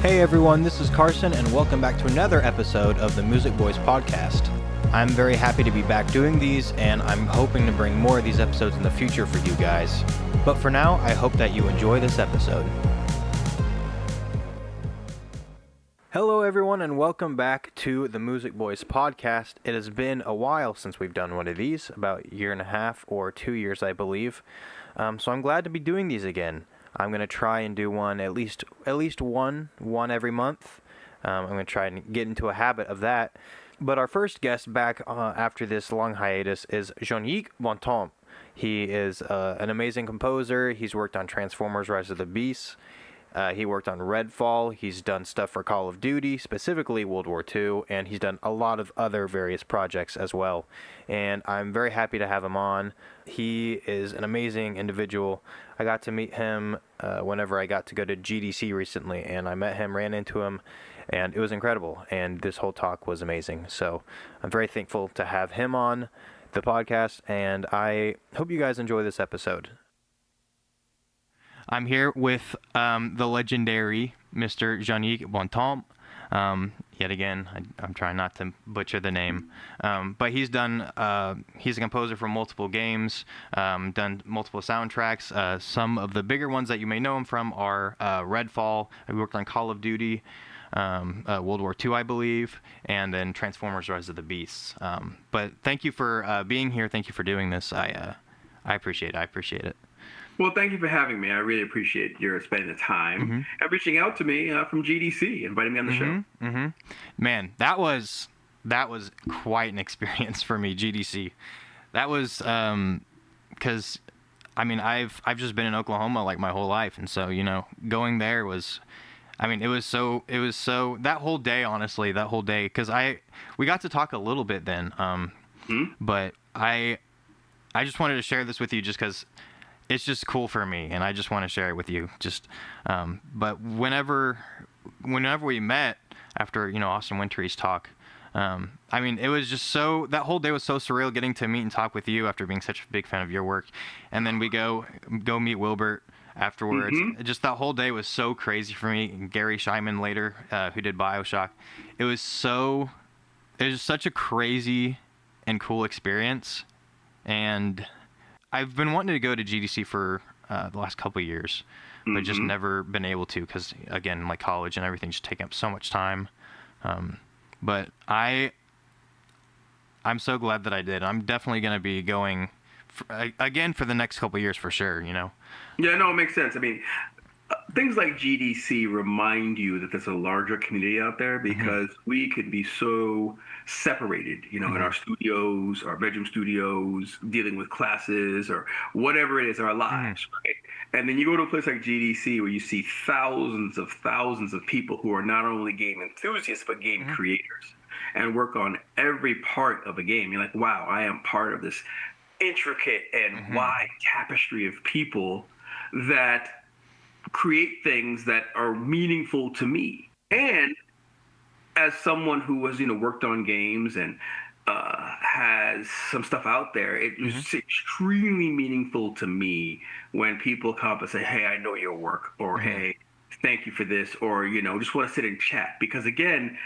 Hey everyone, this is Carson, and welcome back to another episode of the Moosic Bois podcast. I'm very happy to be back doing these, and I'm hoping to bring more of these episodes in the future for you guys. But for now, I hope that you enjoy this episode. Hello everyone, and welcome back to the Moosic Bois podcast. It has been a while since we've done one of these, about a year and a half or 2 years, I believe. So I'm glad to be doing these again. I'm going to try and do one at least one every month. I'm going to try and get into a habit of that. But our first guest back after this long hiatus is Jongnic Bontemps. He is an amazing composer. He's worked on Transformers: Rise of the Beasts. He worked on Redfall. He's done stuff for Call of Duty, specifically World War II, and he's done a lot of other various projects as well. And I'm very happy to have him on. He is an amazing individual. I got to meet him whenever I got to go to GDC recently, and I met him, ran into him, and it was incredible. And this whole talk was amazing. So I'm very thankful to have him on the podcast, and I hope you guys enjoy this episode. I'm here with the legendary Mr. Jongnic Bontemps. Yet again, I'm trying not to butcher the name. But he's a composer for multiple games, done multiple soundtracks. Some of the bigger ones that you may know him from are Redfall. He worked on Call of Duty, World War II, I believe, and then Transformers: Rise of the Beasts. But thank you for being here. Thank you for doing this. I appreciate it. I appreciate it. Well, thank you for having me. I really appreciate your spending the time and reaching out to me from GDC, inviting me on the show. Man, that was quite an experience for me, GDC. That was because I've just been in Oklahoma like my whole life, and so going there was, it was so that whole day, honestly, because we got to talk a little bit then, but I just wanted to share this with you just because it's just cool for me, and I just want to share it with you. But whenever we met after Austin Wintory's talk, it was just that whole day was so surreal, getting to meet and talk with you after being such a big fan of your work, and then we go meet Wilbert afterwards. Just that whole day was so crazy for me. And Gary Scheinman later, who did BioShock, it was such a crazy and cool experience, and I've been wanting to go to GDC for the last couple of years, but just never been able to because, again, like college and everything just taking up so much time. But I'm so glad that I did. I'm definitely going to be going again for the next couple of years for sure, Yeah, no, it makes sense. Things like GDC remind you that there's a larger community out there because we can be so separated, in our studios, our bedroom studios, dealing with classes or whatever it is, our lives, right? And then you go to a place like GDC where you see thousands of people who are not only game enthusiasts, but game creators and work on every part of a game. You're like, wow, I am part of this intricate and wide tapestry of people that create things that are meaningful to me. And as someone who has worked on games and has some stuff out there, it was extremely meaningful to me when people come up and say, hey, I know your work, or hey, thank you for this, or just want to sit and chat. Because again,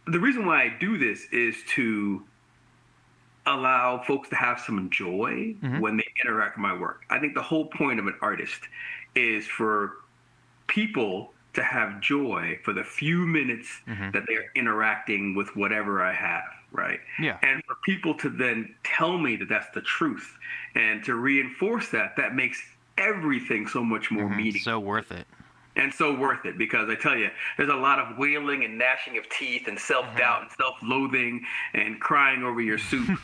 the reason why I do this is to allow folks to have some joy when they interact with my work. I think the whole point of an artist is for people to have joy for the few minutes that they're interacting with whatever I have, right? Yeah. And for people to then tell me that that's the truth and to reinforce that makes everything so much more meaningful. So worth it. And so worth it, because I tell you, there's a lot of wailing and gnashing of teeth and self-doubt and self-loathing and crying over your soup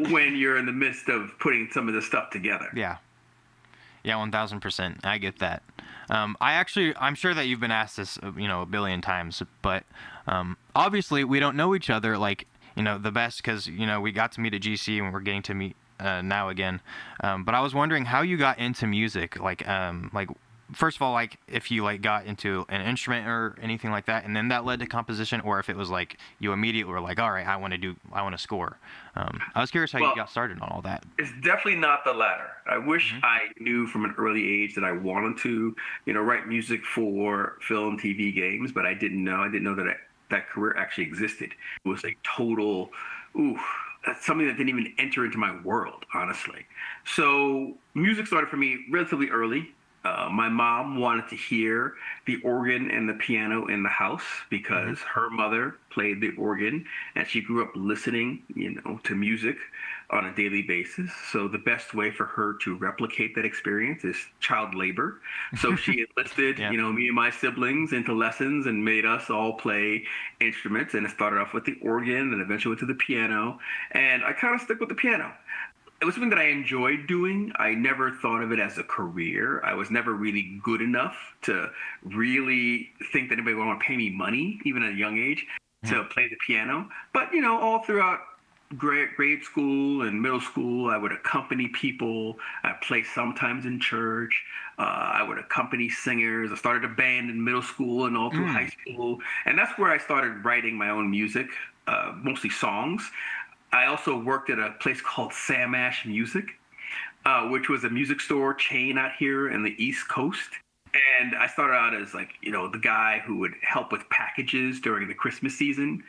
when you're in the midst of putting some of this stuff together. Yeah. Yeah, 1,000%. I get that. I'm sure that you've been asked this, a billion times, but obviously we don't know each other the best because, we got to meet at GC and we're getting to meet now again. But I was wondering how you got into music, first of all, like if you like got into an instrument or anything like that, and then that led to composition, or if it was like you immediately were like, all right, I want to score. I was curious how you got started on all that. It's definitely not the latter. I wish Mm-hmm. I knew from an early age that I wanted to, write music for film, TV, games, but I didn't know. I didn't know that that career actually existed. It was a total, ooh, that's something that didn't even enter into my world, honestly. So music started for me relatively early. My mom wanted to hear the organ and the piano in the house because her mother played the organ and she grew up listening, to music on a daily basis. So the best way for her to replicate that experience is child labor. So she enlisted, Yeah. me and my siblings into lessons and made us all play instruments. And it started off with the organ and eventually went to the piano. And I kind of stuck with the piano. It was something that I enjoyed doing. I never thought of it as a career. I was never really good enough to really think that anybody would want to pay me money, even at a young age, to play the piano. But, all throughout grade school and middle school, I would accompany people. I'd play sometimes in church. I would accompany singers. I started a band in middle school and all through high school. And that's where I started writing my own music, mostly songs. I also worked at a place called Sam Ash Music, which was a music store chain out here in the East Coast. And I started out as the guy who would help with packages during the Christmas season.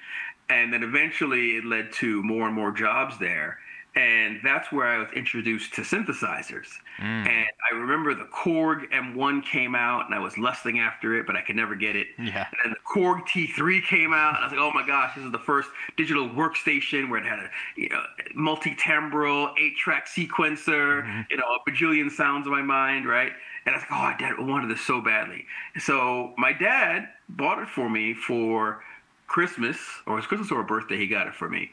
And then eventually it led to more and more jobs there. And that's where I was introduced to synthesizers. And I remember the Korg M1 came out, and I was lusting after it, but I could never get it. Yeah. And then the Korg T3 came out, and I was like, oh my gosh, this is the first digital workstation where it had a multi-timbral 8-track sequencer, a bajillion sounds in my mind, right? And I was like, oh, Dad, I wanted this so badly. So my dad bought it for me for Christmas, or it was Christmas or a birthday, he got it for me.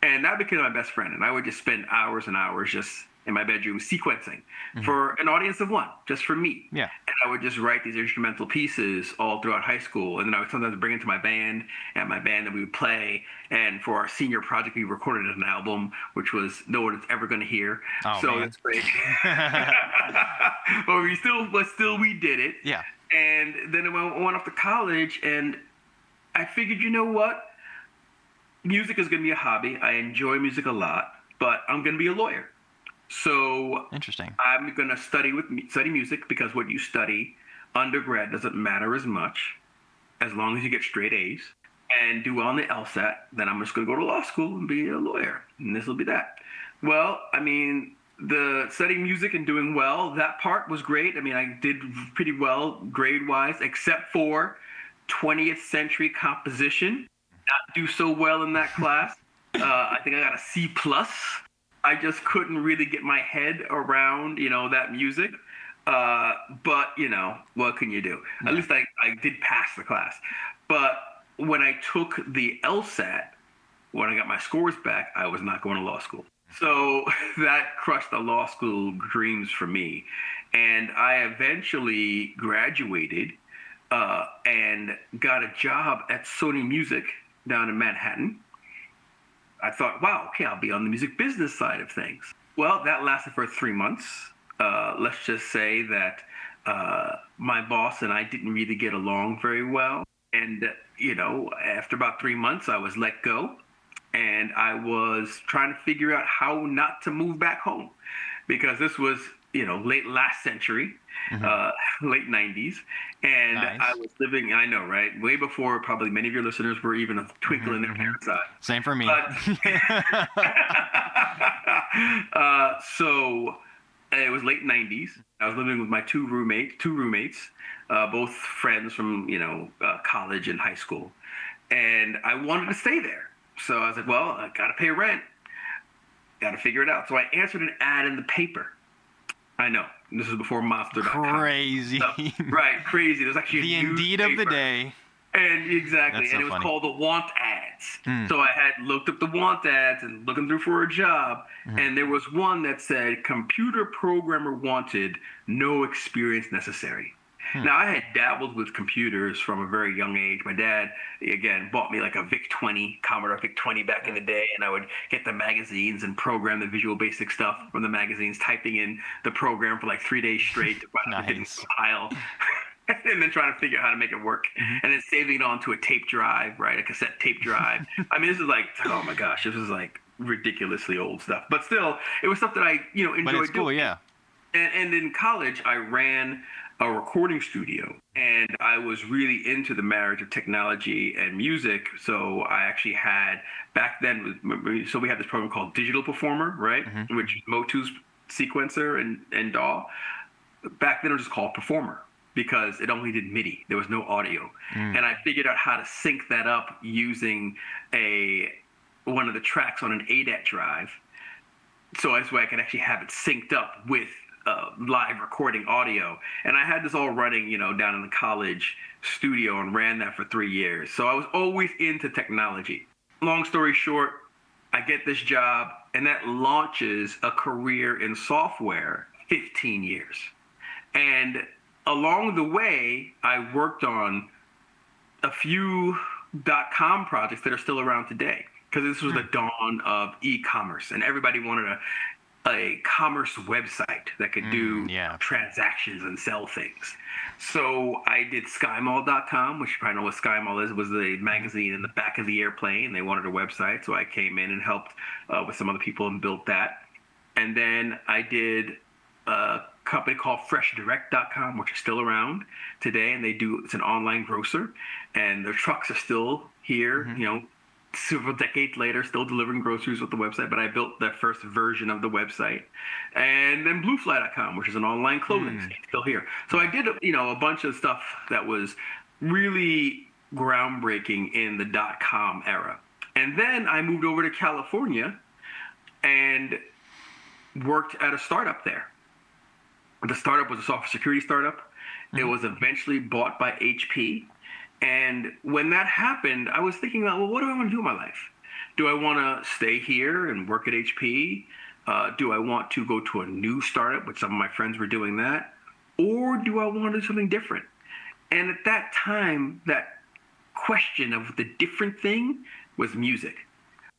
And that became my best friend. And I would just spend hours and hours just in my bedroom sequencing for an audience of one, just for me. Yeah. And I would just write these instrumental pieces all throughout high school. And then I would sometimes bring it to my band, and my band that we would play. And for our senior project, we recorded an album, which was no one is ever going to hear. Oh, so man. That's great. But still we did it. Yeah. And then I went off to college, and I figured, you know what? Music is going to be a hobby. I enjoy music a lot, but I'm going to be a lawyer. So Interesting. I'm going to study music, because what you study undergrad doesn't matter as much as long as you get straight A's and do well on the LSAT. Then I'm just going to go to law school and be a lawyer, and this will be that. Well, I mean, the studying music and doing well, that part was great. I mean, I did pretty well grade-wise, except for 20th century composition. Not do so well in that class. I think I got a C+. I just couldn't really get my head around, that music. But, what can you do? Yeah. At least I did pass the class. But when I took the LSAT, when I got my scores back, I was not going to law school. So that crushed the law school dreams for me. And I eventually graduated and got a job at Sony Music down in Manhattan. I thought, wow, okay, I'll be on the music business side of things. Well, that lasted for 3 months. Let's just say that my boss and I didn't really get along very well. And, after about 3 months, I was let go. And I was trying to figure out how not to move back home, because this was, late last century, late 90s. And nice. I was living, I know, right? Way before probably many of your listeners were even a twinkle in their parents' eye. Same for me. So it was late 90s. I was living with my two roommates, both friends from, college and high school. And I wanted to stay there. So I was like, well, I got to pay rent. Got to figure it out. So I answered an ad in the paper. I know. This is before Monster.com. Crazy. So, right, crazy. There's actually the Indeed of the day. And exactly. That's so and it was funny. called the Want Ads. So I had looked up the Want Ads and looking through for a job. And there was one that said, computer programmer wanted, no experience necessary. Now, I had dabbled with computers from a very young age. My dad, again, bought me like a VIC-20, Commodore VIC-20 back in the day, and I would get the magazines and program the Visual Basic stuff from the magazines, typing in the program for like 3 days straight to find out it didn't compile. And then trying to figure out how to make it work, and then saving it onto a tape drive, right? A cassette tape drive. I mean, this is like, oh my gosh, this is like ridiculously old stuff. But still, it was stuff that I, enjoyed But it's cool, doing. yeah. And in college, I ran a recording studio, and I was really into the marriage of technology and music. So I actually had, back then, so we had this program called Digital Performer, right? Which is Motu's sequencer and DAW. Back then, it was just called Performer, because it only did MIDI. There was no audio. And I figured out how to sync that up using one of the tracks on an ADAT drive. So this way I could actually have it synced up with live recording audio. And I had this all running, down in the college studio, and ran that for 3 years. So I was always into technology. Long story short, I get this job, and that launches a career in software, 15 years. And along the way, I worked on a few .com projects that are still around today, because this was the dawn of e-commerce, and everybody wanted a commerce website that could do transactions and sell things. So I did skymall.com, which you probably know what SkyMall is. It was the magazine in the back of the airplane. They wanted a website, so I came in and helped with some other people and built that. And then I did a company called freshdirect.com, which is still around today, and it's an online grocer, and their trucks are still here, several decades later, still delivering groceries with the website. But I built the first version of the website. And then bluefly.com, which is an online clothing site, still here. So I did a bunch of stuff that was really groundbreaking in the .com era. And then I moved over to California and worked at a startup there. The startup was a software security startup. It was eventually bought by HP. And when that happened, I was thinking about, well, what do I want to do in my life? Do I want to stay here and work at HP? Do I want to go to a new startup, which some of my friends were doing that? Or do I want to do something different? And at that time, that question of the different thing was music.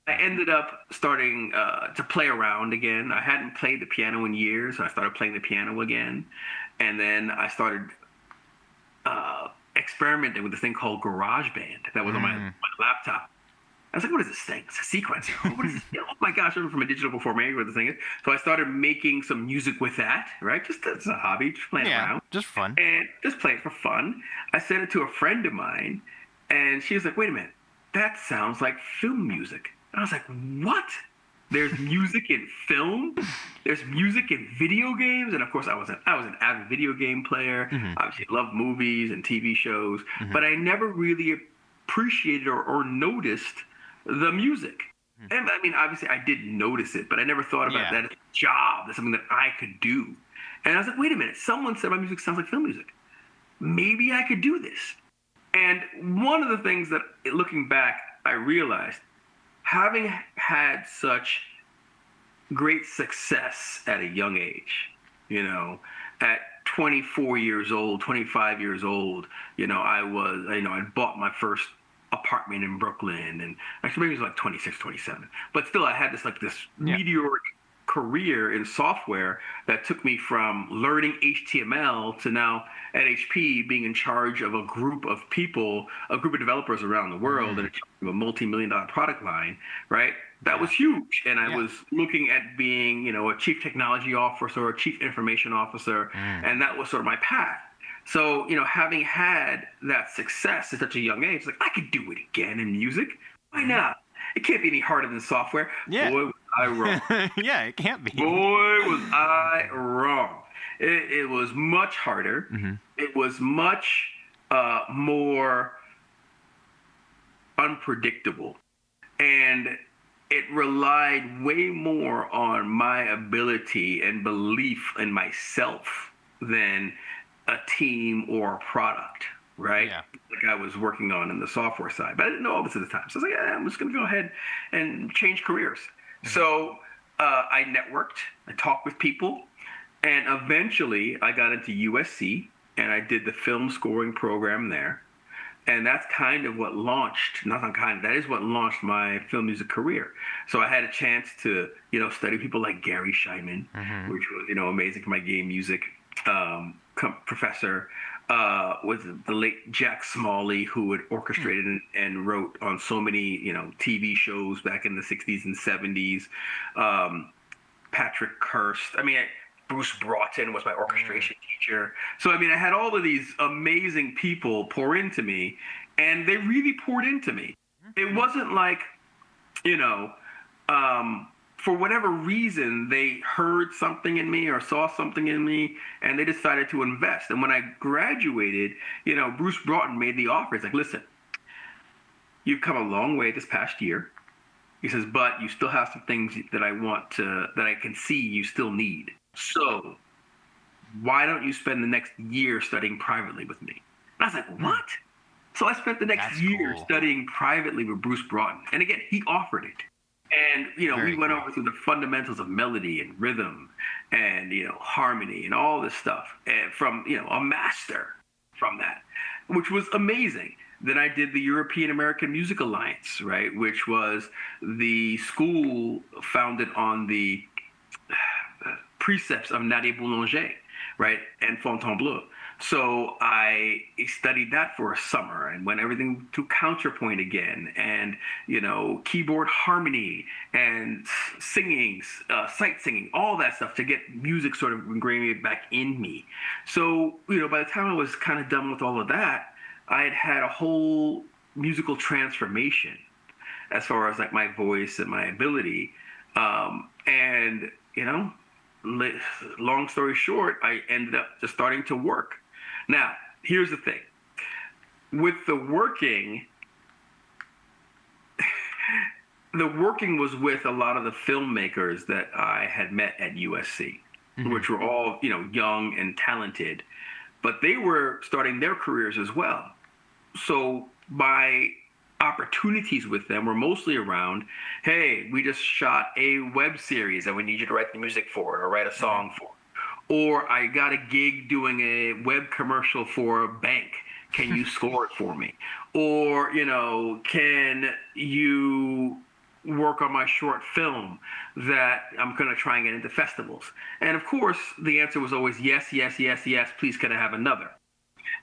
I ended up starting to play around again. I hadn't played the piano in years, so I started playing the piano again. And then I started experimenting with this thing called GarageBand that was on my laptop. I was like, what is this thing? It's a sequencer. What is this? Oh my gosh, I'm from a digital performer, what the thing is. So I started making some music with that, right? Just as a hobby, just playing around. Just fun. And just playing for fun. I sent it to a friend of mine, and she was like, wait a minute, that sounds like film music. And I was like, what? There's music in film. There's music in video games. And of course, I was an avid video game player. Obviously, loved movies and TV shows. But I never really appreciated or noticed the music. And I mean, obviously, I did notice it, but I never thought about that as a job. That's something that I could do. And I was like, wait a minute. Someone said my music sounds like film music. Maybe I could do this. And one of the things that, looking back, I realized, having had such great success at a young age, at 24 years old, 25 years old, I bought my first apartment in Brooklyn, and actually maybe it was like 26, 27. But still, I had this meteoric career in software that took me from learning HTML to now at HP being in charge of a group of people, a group of developers around the world, and a multi-million-dollar product line, right? That was huge. And I was looking at being, a chief technology officer or a chief information officer, and that was sort of my path. So, having had that success at such a young age, like, I could do it again in music. Why not? It can't be any harder than software. Yeah. Boy, was I wrong. It can't be. Boy, was I wrong. It was much harder. It was much more unpredictable. And it relied way more on my ability and belief in myself than a team or a product, right? Like I was working on in the software side. But I didn't know all this at the time. So I was like, I'm just going to go ahead and change careers. So I networked, I talked with people, and eventually I got into USC and I did the film scoring program there. And that's kind of what launched, not kind of, that is what launched my film music career. So I had a chance to, study people like Gary Scheinman, Mm-hmm. which was, amazing for my game music professor. Was the late Jack Smalley, who had orchestrated and wrote on so many, TV shows back in the 60s and 70s. Patrick Kirst. Bruce Broughton was my orchestration teacher. So, I had all of these amazing people pour into me, and they really poured into me. It wasn't like, you know, for whatever reason, they heard something in me or saw something in me, and they decided to invest. And when I graduated, Bruce Broughton made the offer. He's like, listen, you've come a long way this past year. He says, but you still have some things that I can see you still need. So why don't you spend the next year studying privately with me? And I was like, what? So I spent the next year studying privately with Bruce Broughton. And again, he offered it. And, we went over through the fundamentals of melody and rhythm and, harmony and all this stuff, and from, a master from that, which was amazing. Then I did the European American Music Alliance, right, which was the school founded on the precepts of Nadia Boulanger, right, and Fontainebleau. So I studied that for a summer and went everything to counterpoint again, and keyboard harmony and singing, sight singing, all that stuff to get music sort of ingrained back in me. So by the time I was kind of done with all of that, I had a whole musical transformation as far as like my voice and my ability, and long story short, I ended up just starting to work. Now, here's the thing. With the working was with a lot of the filmmakers that I had met at USC, which were all, young and talented, but they were starting their careers as well. So my opportunities with them were mostly around, hey, we just shot a web series and we need you to write the music for it or write a song for it. Or I got a gig doing a web commercial for a bank. Can you score it for me? Or, can you work on my short film that I'm going to try and get into festivals? And of course, the answer was always yes, yes, yes, yes, please can I have another?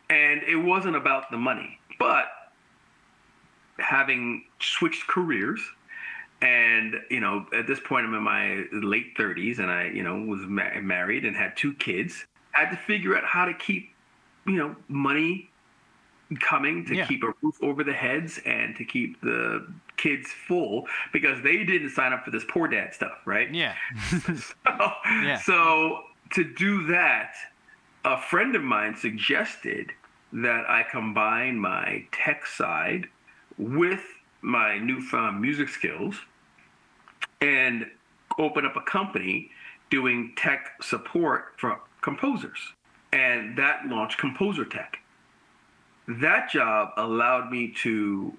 And it wasn't about the money. But having switched careers, and at this point I'm in my late 30s, and I was married and had 2 kids. I had to figure out how to keep money coming to keep a roof over the heads and to keep the kids full, because they didn't sign up for this poor dad stuff, right? So to do that, a friend of mine suggested that I combine my tech side with my newfound music skills and open up a company doing tech support for composers. And that launched Composer Tech. That job allowed me to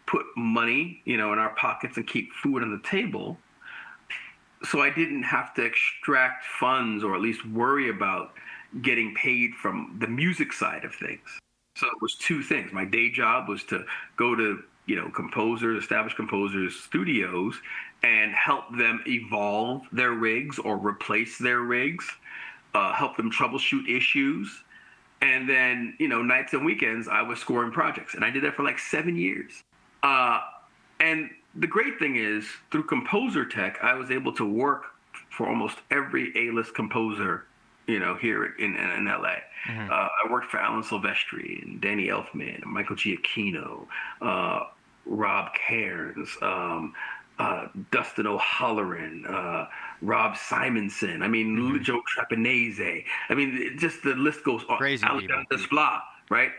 put money, in our pockets and keep food on the table. So I didn't have to extract funds, or at least worry about getting paid from the music side of things. So it was 2 things. My day job was to go to, established composers' studios and help them evolve their rigs or replace their rigs, help them troubleshoot issues. And then, nights and weekends, I was scoring projects. And I did that for like 7 years. And the great thing is, through Composer Tech, I was able to work for almost every A-list composer, here in LA. I worked for Alan Silvestri and Danny Elfman and Michael Giacchino, Rob Cairns, Dustin O'Halloran, Rob Simonson. Joe Trapanese. Just the list goes on. Crazy Alexander Desplat, right?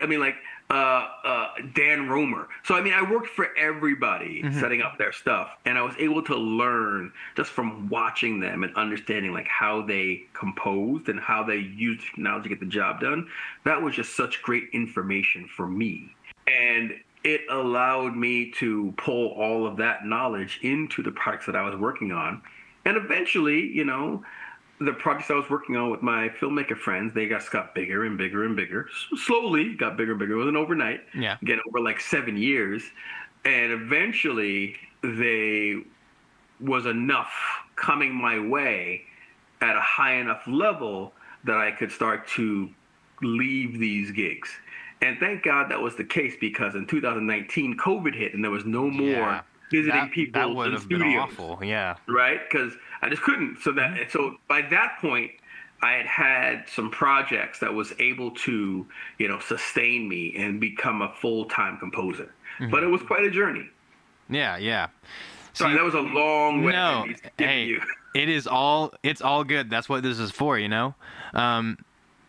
Dan Romer. So I worked for everybody setting up their stuff, and I was able to learn just from watching them and understanding like how they composed and how they used technology to get the job done. That was just such great information for me, and it allowed me to pull all of that knowledge into the products that I was working on. And eventually, the projects I was working on with my filmmaker friends, they just got bigger and bigger and bigger. Slowly got bigger and bigger. It wasn't overnight. Yeah. Again, over like 7 years. And eventually they was enough coming my way at a high enough level that I could start to leave these gigs. And thank God that was the case, because in 2019, COVID hit and there was no more Yeah. visiting That people would in have been studios. awful. Yeah. Right? Because I just couldn't. So by that point, I had some projects that was able to, sustain me and become a full-time composer. But it was quite a journey. Yeah. Yeah. Sorry, See, that was a long way no, of me giving hey, you. it's all good. That's what this is for,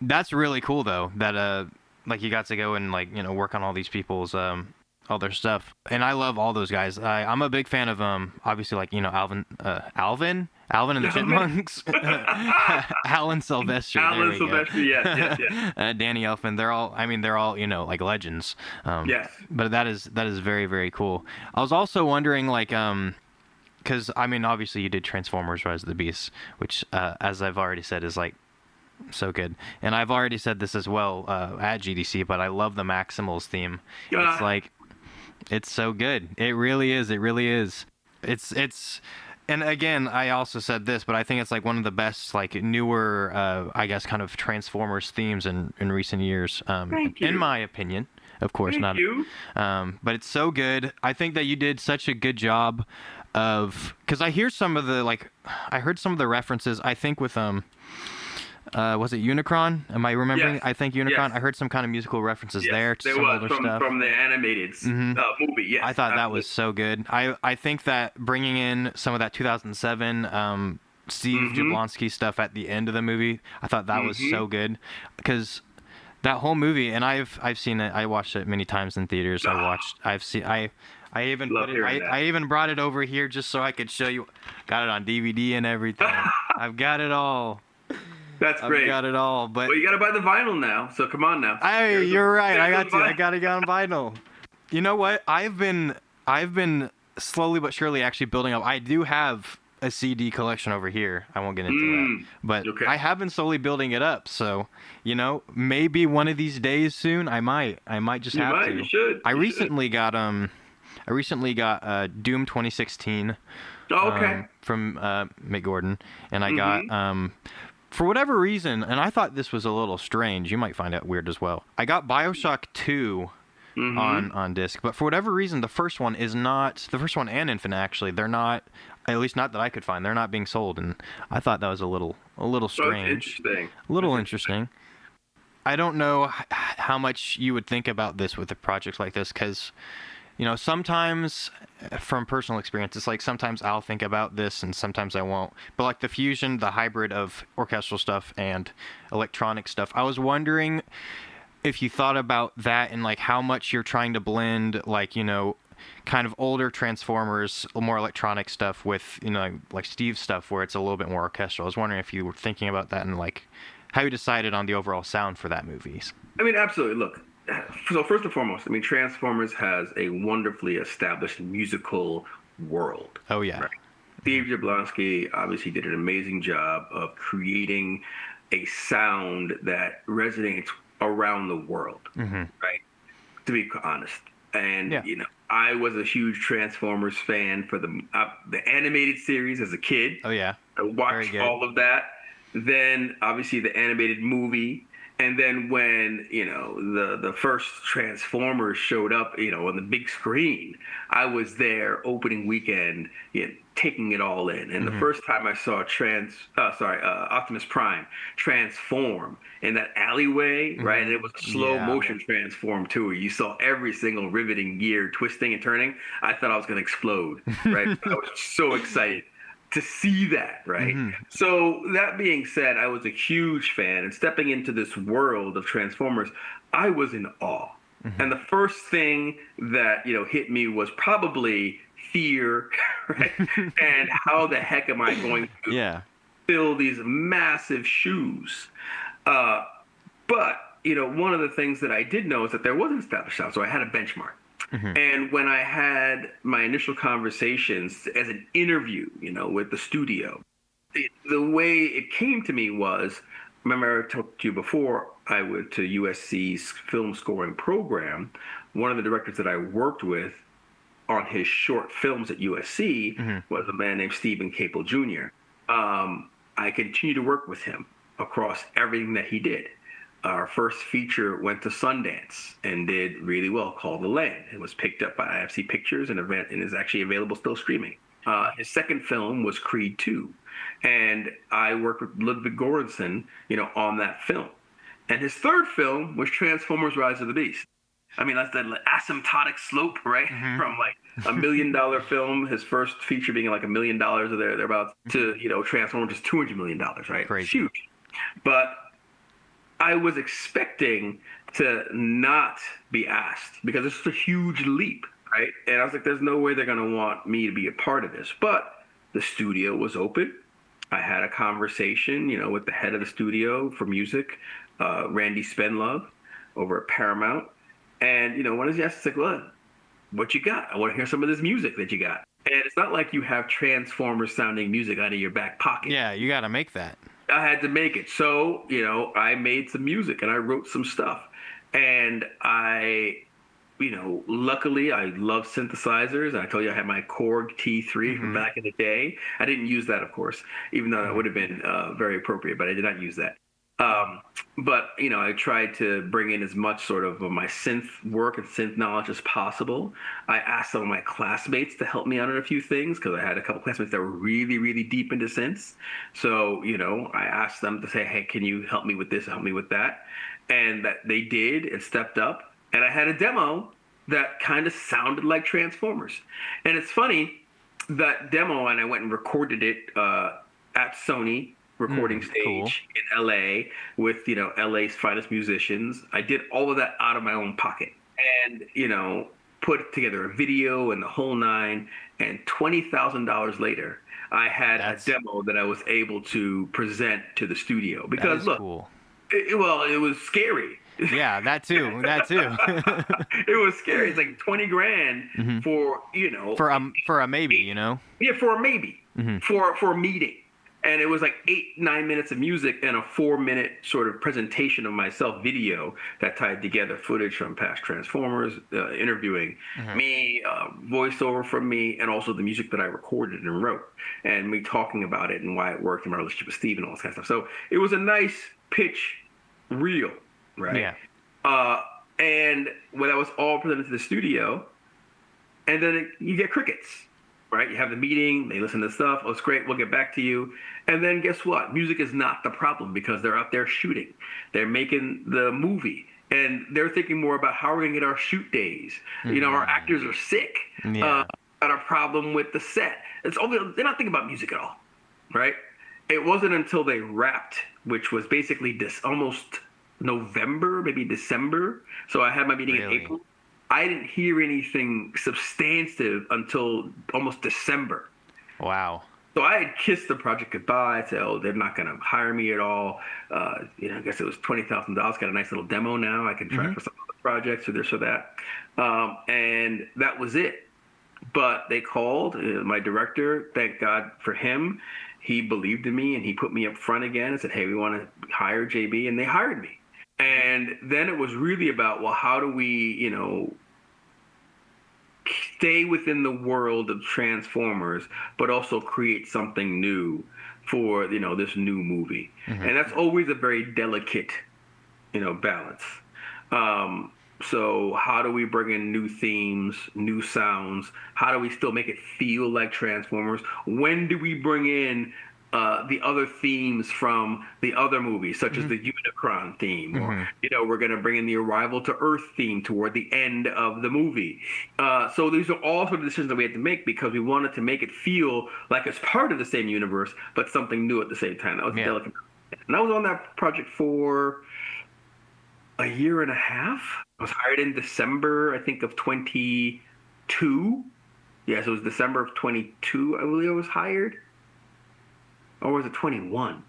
That's really cool though, that like you got to go and like, work on all these people's all their stuff. And I love all those guys. I'm a big fan of obviously, like, Alvin and the Chipmunks, Alan Silvestri, there Alan we go. Silvestri, yes. Danny Elfman, they're all like legends. Yes. But that is very, very cool. I was also wondering, like, because obviously you did Transformers: Rise of the Beasts, which, as I've already said, is like so good. And I've already said this as well at GDC, but I love the Maximals theme. It's like, it's so good. It really is. It really is. It's. And again, I also said this, but I think it's like one of the best, like, newer, I guess, kind of Transformers themes in recent years. Thank you. In my opinion, of course, Thank not. you. But it's so good. I think that you did such a good job of, because I heard some of the references. I think with was it Unicron? Am I remembering? Yes. I think Unicron. Yes. I heard some kind of musical references there to there some was older from, stuff. from the animated movie. Yes, I thought that was absolutely. so good. I think that bringing in some of that 2007 Steve Jablonsky stuff at the end of the movie, I thought that was so good, because that whole movie, and I've seen it. I watched it many times in theaters. I even Love put it. hearing that. I even brought it over here just so I could show you. Got it on DVD and everything. I've got it all. That's great. I've got it all. But Well, you got to buy the vinyl now. So come on now. you're right. I got the to. I vinyl. got to get on vinyl. You know what? I've been slowly but surely actually building up. I do have a CD collection over here. I won't get into that, but okay. I have been slowly building it up. So, maybe one of these days soon, I might just have to. You should. I recently got Doom 2016. Oh, okay. From Mick Gordon, and I got for whatever reason, and I thought this was a little strange. You might find it weird as well. I got BioShock 2 on disc, but for whatever reason, the first one and Infinite, actually, they're not, at least not that I could find. They're not being sold, and I thought that was a little strange. Interesting. A little interesting. I don't know how much you would think about this with a project like this, because sometimes, from personal experience, it's like sometimes I'll think about this and sometimes I won't. But like the fusion, the hybrid of orchestral stuff and electronic stuff, I was wondering if you thought about that and like how much you're trying to blend, like, kind of older Transformers, more electronic stuff with, like Steve's stuff where it's a little bit more orchestral. I was wondering if you were thinking about that and like how you decided on the overall sound for that movie. I mean, absolutely. Look, so first and foremost, I mean, Transformers has a wonderfully established musical world. Oh, yeah. Right? Steve Jablonsky obviously did an amazing job of creating a sound that resonates around the world, right? To be honest. And, I was a huge Transformers fan for the animated series as a kid. Oh, yeah. I watched all of that. Then, obviously, the animated movie. And then when, the first Transformers showed up, on the big screen, I was there opening weekend, taking it all in. And the first time I saw Optimus Prime transform in that alleyway, right? And it was a slow motion transform too. You saw every single riveting gear twisting and turning. I thought I was going to explode, right? I was so excited to see that, right? So that being said, I was a huge fan, and stepping into this world of Transformers, I was in awe. And the first thing that hit me was probably fear, right? And how the heck am I going to fill these massive shoes? But one of the things that I did know is that there was an established sound, so I had a benchmark. And when I had my initial conversations as an interview, with the studio, the way it came to me was, remember I talked to you before, I went to USC's film scoring program. One of the directors that I worked with on his short films at USC Hmm. was a man named Stephen Capel Jr. I continued to work with him across everything that he did. Our first feature went to Sundance and did really well, called The Land. It was picked up by IFC Pictures and is actually available still streaming. His second film was Creed 2. And I worked with Ludwig Göransson, on that film. And his third film was Transformers Rise of the Beast. I mean, that's that asymptotic slope, right? Hmm. From like $1 million film, his first feature being like $1 million or thereabouts, to Transformers is $200 million, right? It's Crazy. huge. But I was expecting to not be asked because it's such a huge leap, right? And I was like, there's no way they're going to want me to be a part of this. But the studio was open. I had a conversation, with the head of the studio for music, Randy Spenlove, over at Paramount. And, when he asked, it's like, well, what you got? I want to hear some of this music that you got. And it's not like you have Transformers sounding music out of your back pocket. Yeah, you got to make that. I had to make it. So, I made some music and I wrote some stuff. And luckily I love synthesizers. I told you I had my Korg T3 from back in the day. I didn't use that, of course, even though that would have been very appropriate, but I did not use that. But I tried to bring in as much sort of my synth work and synth knowledge as possible. I asked some of my classmates to help me out on a few things because I had a couple classmates that were really, really deep into synths. So, I asked them to say, hey, can you help me with this, help me with that? And that they did and stepped up. And I had a demo that kind of sounded like Transformers. And it's funny, that demo, and I went and recorded it at Sony recording stage cool. in LA with LA's finest musicians. I did all of that out of my own pocket, and put together a video and the whole nine. And $20,000 later, I had a demo that I was able to present to the studio because look, cool. it was scary. Yeah, that too. That too. It was scary. It's like 20 grand for for a maybe, Yeah, for a maybe. For a meeting. And it was like 8-9 minutes of music and a 4-minute sort of presentation of myself video that tied together footage from past Transformers, interviewing me, voiceover from me, and also the music that I recorded and wrote, and me talking about it and why it worked and my relationship with Steve and all this kind of stuff. So it was a nice pitch reel, right? Yeah. And when that was all presented to the studio, and then you get crickets. Right, you have the meeting, they listen to stuff. Oh, it's great. We'll get back to you. And then guess what? Music is not the problem because they're out there shooting. They're making the movie, and they're thinking more about how we're gonna get our shoot days. Our actors are sick. Got a problem with the set. They're not thinking about music at all, right? It wasn't until they wrapped, which was basically almost November, maybe December. So I had my meeting in April. I didn't hear anything substantive until almost December. Wow. So I had kissed the project goodbye. I said, oh, they're not going to hire me at all. I guess it was $20,000. Got a nice little demo now. I can try for some other projects or this or that. And that was it. But they called my director. Thank God for him. He believed in me and he put me up front again and said, hey, we want to hire JB. And they hired me. And then it was really about, well, how do we, stay within the world of Transformers, but also create something new for, this new movie. And that's always a very delicate, balance. So how do we bring in new themes, new sounds? How do we still make it feel like Transformers? When do we bring in the other themes from the other movies, such as the Unicron theme, or we're going to bring in the Arrival to Earth theme toward the end of the movie. So these are all sort of decisions that we had to make because we wanted to make it feel like it's part of the same universe, but something new at the same time. That was delicate. And I was on that project for a year and a half. I was hired in December, I think, of 22. Yes, it was December of 22, I believe I was hired. Or was it 21?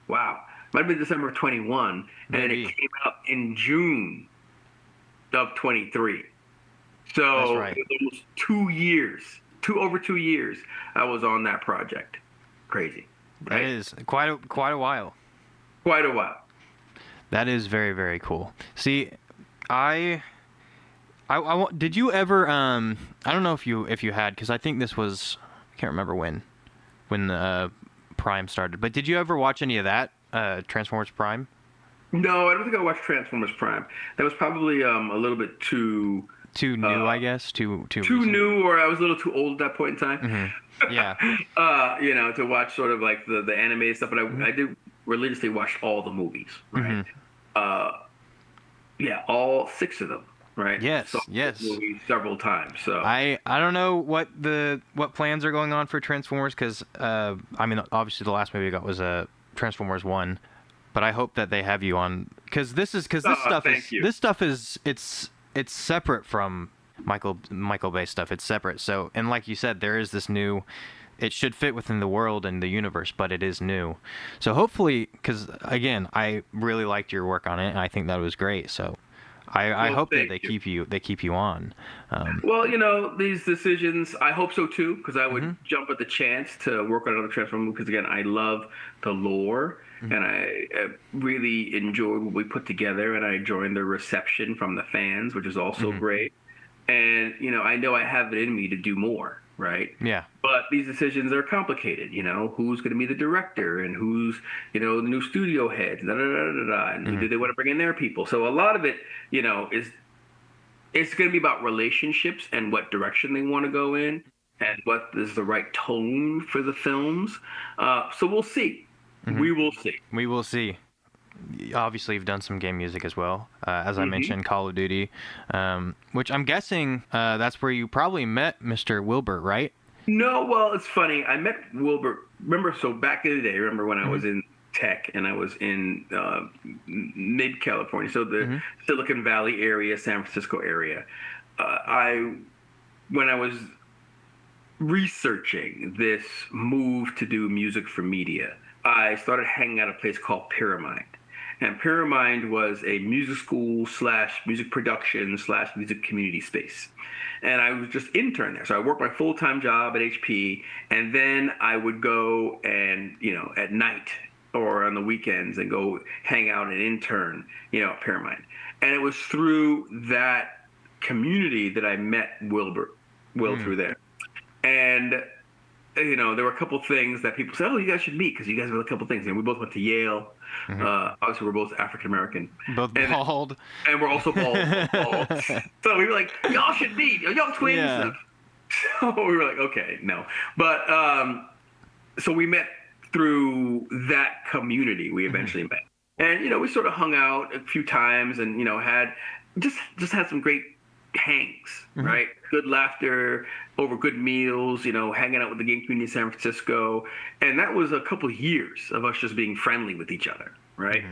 Wow. Might have been December of 21. And then it came out in June of 23. So That's right. it was almost 2 years, over 2 years, I was on that project. Crazy. That right? is quite a while. Quite a while. That is very, very cool. See, I did you ever I don't know if you had, because I think this was, I can't remember when Prime started, but did you ever watch any of that Transformers Prime? No, I don't think I watched Transformers Prime. That was probably a little bit Too new, I guess. Too too recent. new, or I was a little too old at that point in time. Yeah. To watch sort of like the animated stuff, but I did religiously watch all the movies, right? Uh, yeah, all six of them, right? Yes. Saw Yes. the movies several times. So I don't know what plans are going on for Transformers, because I mean, obviously the last movie I got was Transformers 1, but I hope that they have you on, because this thank you. stuff is it's separate from Michael Bay stuff. It's separate. So, and like you said, there is this new, it should fit within the world and the universe, but it is new. So hopefully, because again, I really liked your work on it, and I think that was great. So I Well, hope that thank you. they keep you on. Well, these decisions, I hope so too, because I would jump at the chance to work on another Transformer movie. Because again, I love the lore, and I really enjoyed what we put together, and I enjoyed the reception from the fans, which is also great. And I know I have it in me to do more, right? Yeah. But these decisions are complicated. Who's going to be the director, and who's the new studio heads, da da da da da, and do they want to bring in their people? So a lot of it, is it's going to be about relationships and what direction they want to go in, and what is the right tone for the films. So we'll see. We will see. We will see. Obviously, you've done some game music as well, as I mentioned, Call of Duty, which I'm guessing that's where you probably met Mr. Wilbur, right? No, well, it's funny. I met Wilbur. Remember, so back in the day, remember when I was in tech and I was in mid California, so the Silicon Valley area, San Francisco area. When I was researching this move to do music for media, I started hanging out at a place called Pyramid. And Pyramid was a music school / music production / music community space. And I was just intern there. So I worked my full-time job at HP, and then I would go and, at night or on the weekends and go hang out and intern, at Pyramid. And it was through that community that I met Will through there. And there were a couple things that people said, "Oh, you guys should meet because you guys have a couple things." And we both went to Yale. Obviously, we're both African American. Both bald. And we're also bald. So we were like, "Y'all should meet. Y'all twins." Yeah. So we were like, "Okay, no." But so we met through that community. We eventually met, and we sort of hung out a few times, and had just had some great hangs, right? Good laughter over good meals, hanging out with the game community in San Francisco. And that was a couple of years of us just being friendly with each other, right?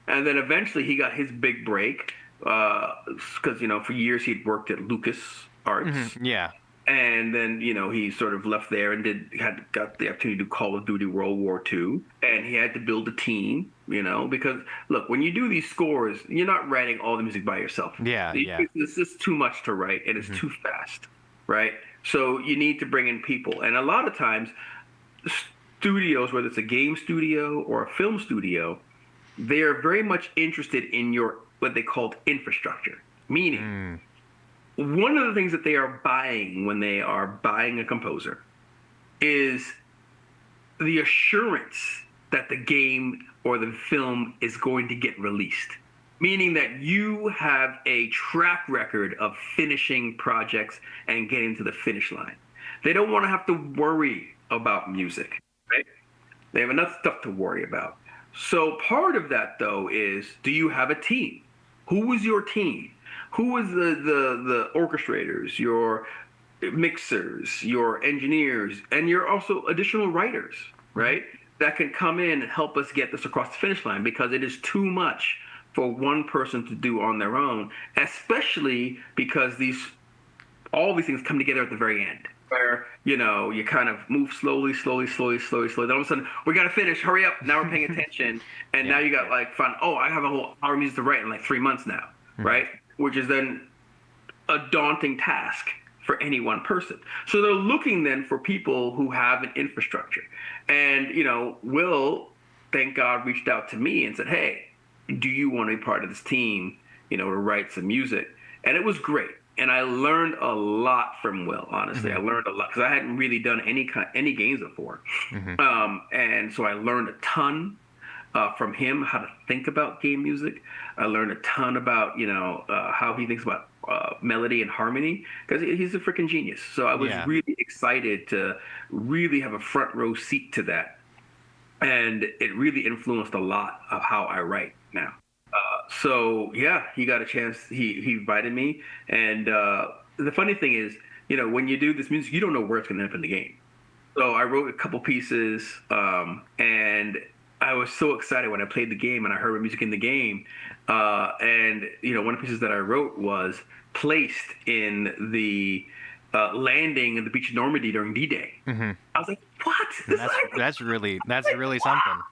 And then eventually he got his big break because, for years he'd worked at Lucas Arts. Yeah. And then, he sort of left there and got the opportunity to do Call of Duty World War II. And he had to build a team, because, look, when you do these scores, you're not writing all the music by yourself. Yeah, yeah. It's just too much to write, and it's too fast, right? So you need to bring in people. And a lot of times, studios, whether it's a game studio or a film studio, they are very much interested in your, what they called infrastructure, meaning one of the things that they are buying when they are buying a composer is the assurance that the game or the film is going to get released. Meaning that you have a track record of finishing projects and getting to the finish line. They don't want to have to worry about music, right? They have enough stuff to worry about. So part of that, though, is, do you have a team? Who was your team? Who was the orchestrators, your mixers, your engineers, and your also additional writers, right? That can come in and help us get this across the finish line, because it is too much for one person to do on their own, especially because all these things come together at the very end, where you kind of move slowly. Then all of a sudden, we got to finish. Hurry up! Now we're paying attention, and now you got fun. Oh, I have a whole hour of music to write in 3 months now, right? Which is then a daunting task for any one person. So they're looking then for people who have an infrastructure. And, Will, thank God, reached out to me and said, hey, do you want to be part of this team, to write some music? And it was great. And I learned a lot from Will, honestly. I learned a lot because I hadn't really done any games before. And so I learned a ton from him, how to think about game music. I learned a ton about, how he thinks about melody and harmony, because he's a freaking genius. So I was really excited to really have a front row seat to that. And it really influenced a lot of how I write now. So yeah, he got a chance. He invited me, and the funny thing is, when you do this music, you don't know where it's going to end up in the game. So I wrote a couple pieces, and I was so excited when I played the game and I heard music in the game. And one of the pieces that I wrote was placed in the landing in the beach of Normandy during D-Day. I was like, what? That's really something.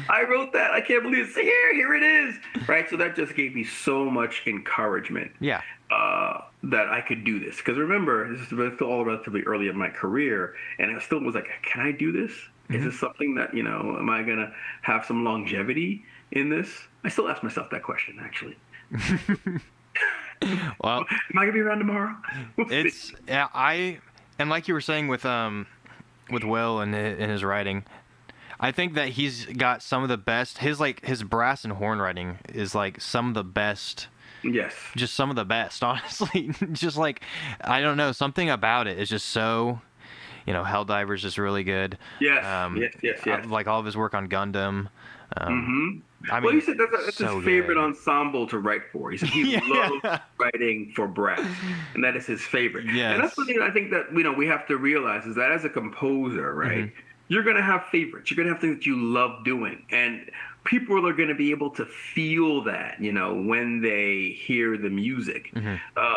I wrote that. I can't believe it's here it is. Right. So that just gave me so much encouragement. Yeah. That I could do this. Because remember, this is still all relatively early in my career, and I still was like, can I do this? Is this something that, am I going to have some longevity in this? I still ask myself that question, actually. Well, am I going to be around tomorrow? And like you were saying with Will and in his writing, I think that he's got some of the best. His brass and horn writing is like some of the best. Yes. Just some of the best, honestly. Just like, I don't know, something about it is just so, Helldiver's just really good. Yes. Yes. Like all of his work on Gundam. I mean, well, he said that's so his favorite good. ensemble to write for. He said he loves writing for brass, and that is his favorite. Yes. And that's something I think that we have to realize is that as a composer, right, you're going to have favorites. You're going to have things that you love doing, and people are going to be able to feel that, when they hear the music,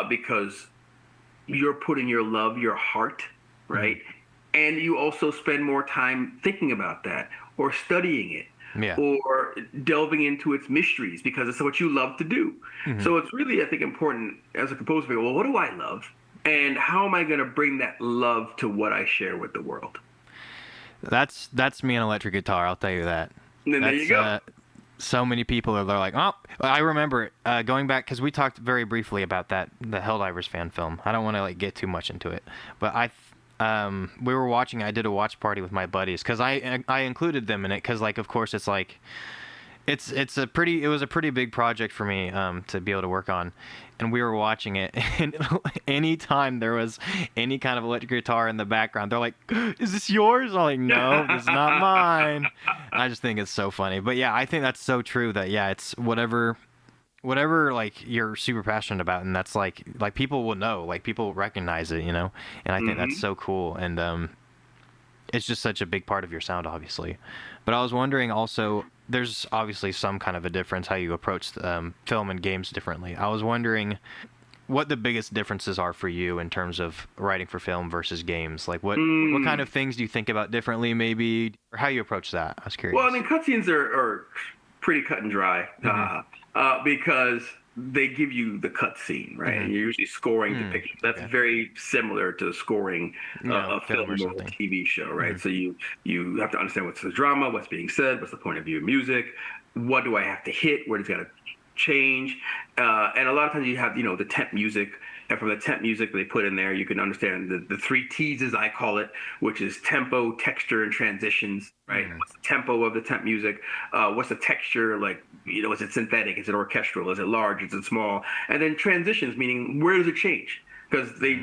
because you're putting your love, your heart, right, and you also spend more time thinking about that or studying it. Yeah. Or delving into its mysteries because it's what you love to do. So it's really, I think, important as a composer to go, well, what do I love? And how am I going to bring that love to what I share with the world? That's me on electric guitar, I'll tell you that. And there you go. So many people they're like, oh, I remember going back, because we talked very briefly about the Helldivers fan film. I don't want to get too much into it, but we were watching. I did a watch party with my buddies because I included them in it because of course it was a pretty big project for me to be able to work on, and we were watching it, and anytime there was any kind of electric guitar in the background, they're like, is this yours? I'm like, no, it's not mine. I just think it's so funny. But yeah, I think that's so true that it's whatever you're super passionate about, and that's like people will know, people recognize it, and I think that's so cool, and it's just such a big part of your sound, obviously. But I was wondering also, there's obviously some kind of a difference how you approach film and games differently. I was wondering what the biggest differences are for you in terms of writing for film versus games. What kind of things do you think about differently, maybe, or how you approach that? I was curious. Well, I mean, cutscenes are pretty cut and dry. Because they give you the cut scene, right? And you're usually scoring depictions. That's very similar to scoring a film or a TV show, right? So you have to understand what's the drama, what's being said, what's the point of view of music, what do I have to hit, where does it got to change, and a lot of times you have the temp music. And from the temp music they put in there, you can understand the 3 T's, as I call it, which is tempo, texture, and transitions, right? What's the tempo of the temp music? What's the texture like? Is it synthetic? Is it orchestral? Is it large? Is it small? And then transitions, meaning where does it change? Because they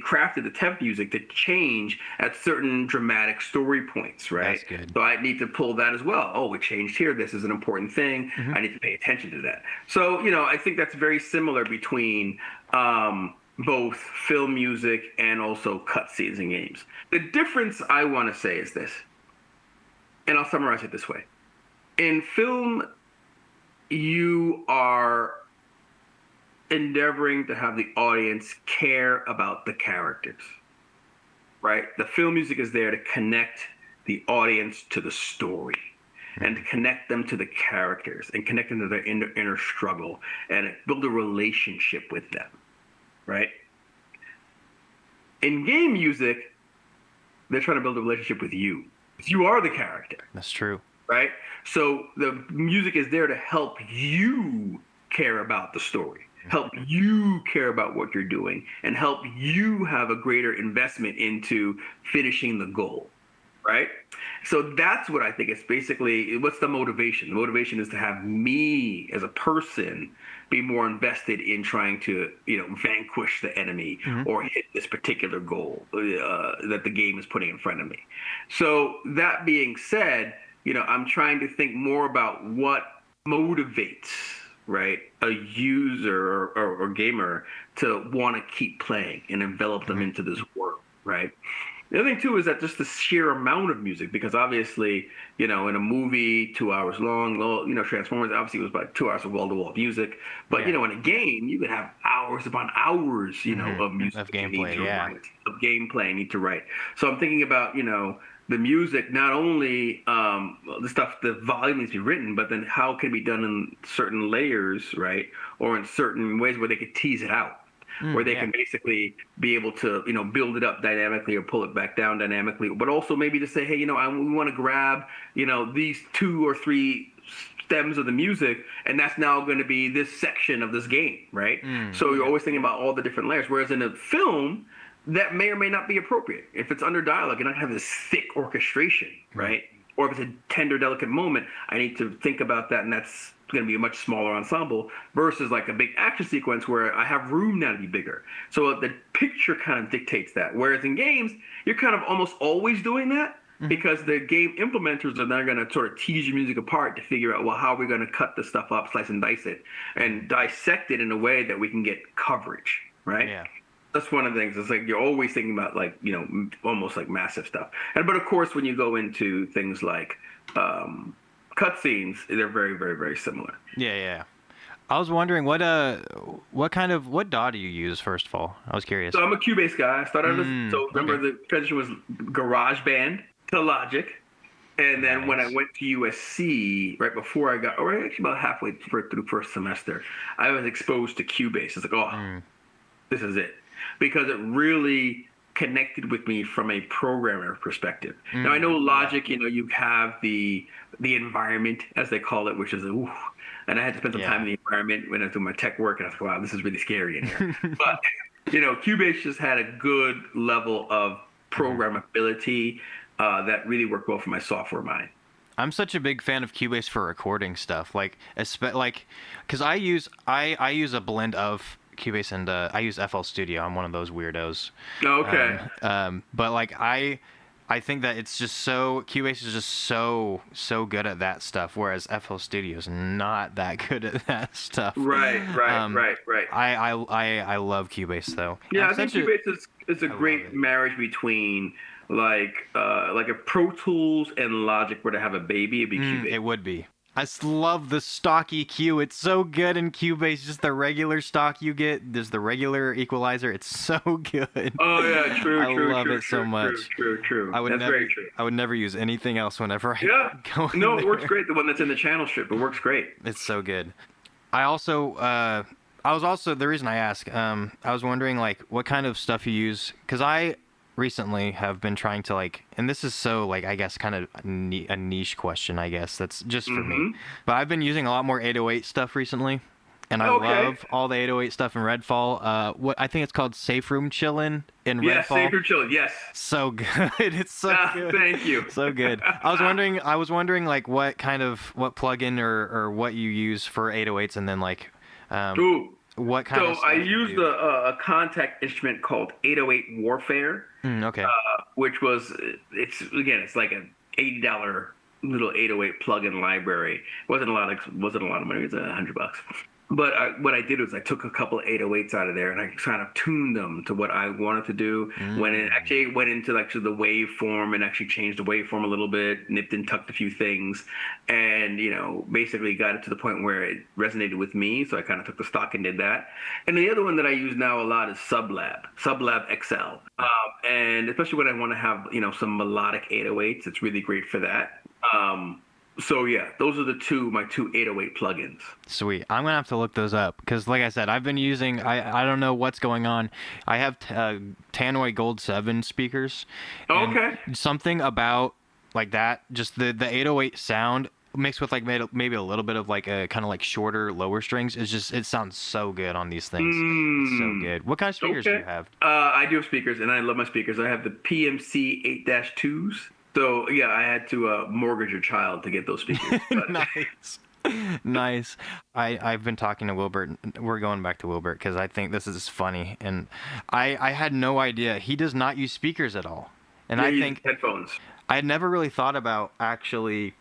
crafted the temp music to change at certain dramatic story points, right? That's good. So I need to pull that as well. Oh, it changed here. This is an important thing. I need to pay attention to that. So I think that's very similar between both film music and also cutscenes in games. The difference I want to say is this, and I'll summarize it this way. In film, you are endeavoring to have the audience care about the characters, right? The film music is there to connect the audience to the story and to connect them to the characters and connect them to their inner struggle and build a relationship with them, right? In game music, they're trying to build a relationship with you. You are the character, That's true. right? So the music is there to help you care about the story, help you care about what you're doing, and help you have a greater investment into finishing the goal, right? So that's what I think. It's basically, what's the motivation? The motivation is to have me as a person be more invested in trying to, vanquish the enemy or hit this particular goal that the game is putting in front of me. So that being said, I'm trying to think more about what motivates, right, a user or gamer to want to keep playing and envelop them into this work, right? The other thing too is that just the sheer amount of music, because obviously, in a movie 2 hours long, Transformers obviously was about 2 hours of wall-to-wall music, but Yeah. in a game you could have hours upon hours, of music Of that you need gameplay, to yeah. write, of gameplay I need to write. So I'm thinking about, the music, not only the stuff, the volume needs to be written, but then how can it be done in certain layers, right, or in certain ways where they could tease it out, where they Yeah. can basically be able to, build it up dynamically or pull it back down dynamically, but also maybe to say, hey, we want to grab, these 2 or 3 stems of the music, and that's now going to be this section of this game, right? So you're always thinking about all the different layers. Whereas in a film, that may or may not be appropriate. If it's under dialogue, you're not going to have this thick orchestration, right? Or if it's a tender, delicate moment, I need to think about that, and that's going to be a much smaller ensemble versus like a big action sequence where I have room now to be bigger. So the picture kind of dictates that. Whereas in games, you're kind of almost always doing that because the game implementers are then going to sort of tease your music apart to figure out, well, how are we going to cut this stuff up, slice and dice it, and dissect it in a way that we can get coverage, right? Yeah. That's one of the things. It's like you're always thinking about like, almost like massive stuff. But of course, when you go into things like cutscenes, they're very, very, very similar. Yeah. I was wondering what DAW do you use first of all? I was curious. So I'm a Cubase guy. I started remember the transition was GarageBand to Logic. And then when I went to USC, right before I got, or actually about halfway through first semester, I was exposed to Cubase. It's like, this is it. Because it really connected with me from a programmer perspective. Now I know Logic, you have the environment, as they call it, which is and I had to spend some time in the environment when I was doing my tech work, and I was like, wow, this is really scary in here. But Cubase just had a good level of programmability that really worked well for my software mind. I'm such a big fan of Cubase for recording stuff, because I use a blend of Cubase and I use FL Studio. I'm one of those weirdos. Okay. But like I think that it's just Cubase is just so good at that stuff, whereas FL Studio is not that good at that stuff. Right. I love Cubase though. Yeah, I think Cubase is a great marriage between like if Pro Tools and Logic were to have a baby, it'd be Cubase. It would be. I just love the stock EQ. It's so good in Cubase. Just the regular stock you get. There's the regular equalizer. It's so good. Oh yeah, true. I love it so much. True. That's very true. I would never use anything else whenever I go in No, it there. works great. The one that's in the channel strip, it works great. It's so good. I was also the reason I ask. I was wondering like what kind of stuff you use, because I recently have been trying to and this is so I guess kind of a niche question, I guess that's just for me, but I've been using a lot more 808 stuff recently, and I love all the 808 stuff in Redfall. What I think it's called Safe Room Chillin' in Redfall. Yes, Safe Room Chillin', yes. So good. It's so good. Thank you. So good. I was wondering like what plugin or what you use for 808s, and then what kind of stuff I used a contact instrument called 808 Warfare. Okay. Which was it's like an $80 little 808 plugin library. It wasn't a lot of money. It was $100. But what I did was I took a couple of 808s out of there and I kind of tuned them to what I wanted to do. When it actually went into the waveform and actually changed the waveform a little bit, nipped and tucked a few things, and basically got it to the point where it resonated with me. So I kind of took the stock and did that. And the other one that I use now a lot is Sublab XL, and especially when I want to have some melodic 808s, it's really great for that. So yeah, those are my two 808 plugins. Sweet. I'm gonna have to look those up because, like I said, I've been using. I don't know what's going on. I have Tannoy Gold 7 speakers, and Okay. something about like that, just the 808 sound mixed with like maybe a little bit of like a kind of like shorter lower strings is just, it sounds so good on these things. It's so Mm, good. What kind of speakers do okay. you have? I do have speakers, and I love my speakers. I have the PMC 8-2s. So yeah, I had to mortgage a child to get those speakers. But Nice. Nice. I've been talking to Wilbert. We're going back to Wilbert because I think this is funny, and I had no idea he does not use speakers at all. And yeah, I he's think headphones. I had never really thought about actually,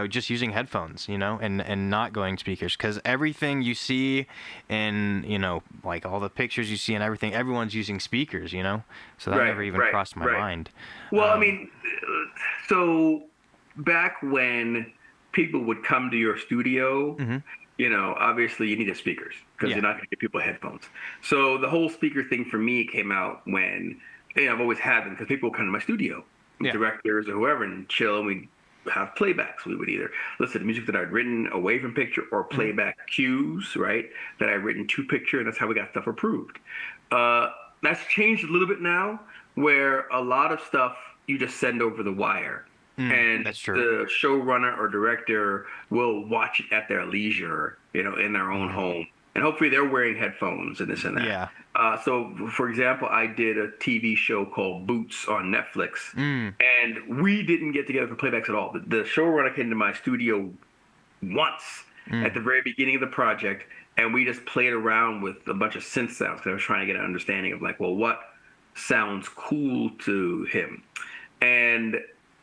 just using headphones, and not going speakers, because everything you see in, like all the pictures you see and everything, everyone's using speakers, so that Right, never even right, crossed my right. mind. Well, I Um, mean, so back when people would come to your studio, mhm. obviously you needed speakers because Yeah. you're not going to get people headphones. So the whole speaker thing for me came out when, I've always had them because people would come to my studio, Yeah. directors or whoever, and chill, and we'd have playbacks. We would either listen to music that I'd written away from picture or Mhm. playback cues, right, that I'd written to picture, and that's how we got stuff approved. Uh, that's changed a little bit now, where a lot of stuff you just send over the wire, and That's true. the showrunner or director will watch it at their leisure, in their own Mhm. home, and hopefully they're wearing headphones and this and that. Yeah. So, for example, I did a TV show called Boots on Netflix, Mm. and we didn't get together for playbacks at all. The showrunner came to my studio once at Mm. the very beginning of the project, and we just played around with a bunch of synth sounds because I was trying to get an understanding of like, well, what sounds cool to him, and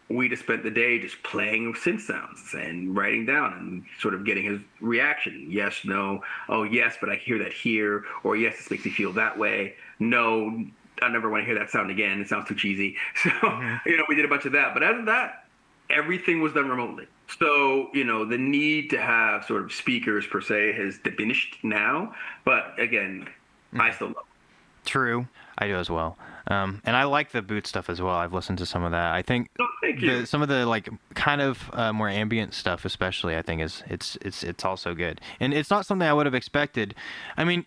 we just spent the day just playing synth sounds and writing down and sort of getting his reaction. Yes, no, oh yes, but I hear that here, or yes, this makes me feel that way. No, I never want to hear that sound again. It sounds too cheesy. So, Mhm. we did a bunch of that. But other than that, everything was done remotely. So, the need to have sort of speakers per se has diminished now. But again, I Mhm. still love True. I do as well. And I like the boot stuff as well. I've listened to some of that. I think them. Oh, thank the you. some of the like kind of more ambient stuff, especially, I think it's also good. And it's not something I would have expected. I mean,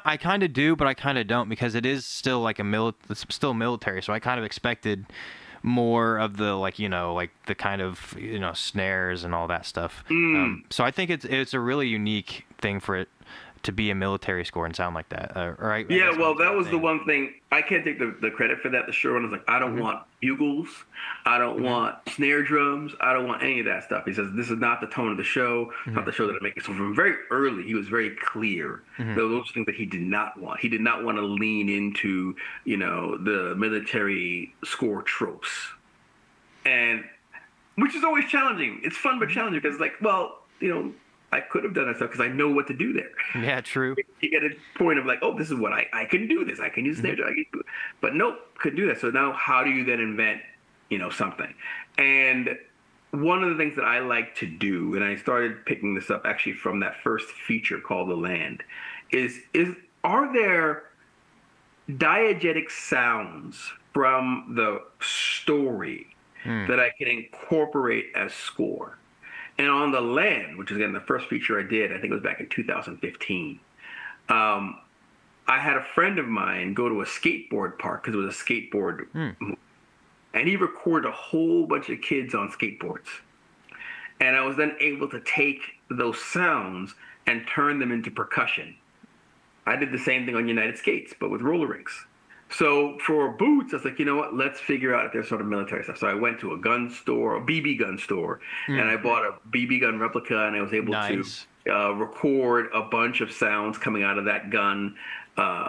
I kind of do, but I kind of don't, because it is still like it's still military. So I kind of expected more of the, like, like the kind of, snares and all that stuff. Mm. So I think it's a really unique thing for it to be a military score and sound like that, or I Yeah, guess well, that military was the thing. one thing I can't take the credit for that. The showrunner's like, I don't Hmm. want bugles, I don't Hmm. want snare drums, I don't want any of that stuff. He says this is not the tone of the show, it's not Hmm. the show that I make. So from very early, he was very clear. Hmm. Those things that he did not want. He did not want to lean into, the military score tropes, and which is always challenging. It's fun but challenging because, like, well, I could have done that stuff because I know what to do there. Yeah, true. You get a point of like, oh, this is what I can do this. I can use snare Hmm. drum. But nope, couldn't do that. So now, how do you then invent, something? And one of the things that I like to do, and I started picking this up actually from that first feature called The Land, is are there diegetic sounds from the story Mm. that I can incorporate as score? And on The Land, which is again the first feature I did, I think it was back in 2015. Um, I had a friend of mine go to a skateboard park because it was a skateboard, Mm. and he recorded a whole bunch of kids on skateboards. And I was then able to take those sounds and turn them into percussion. I did the same thing on United Skates, but with roller rinks. So for boots, I was like, you know what? Let's figure out if there's sort of military stuff. So I went to a gun store, a BB gun store, and Mm. I bought a BB gun replica, and I was able to Nice. record a bunch of sounds coming out of that gun,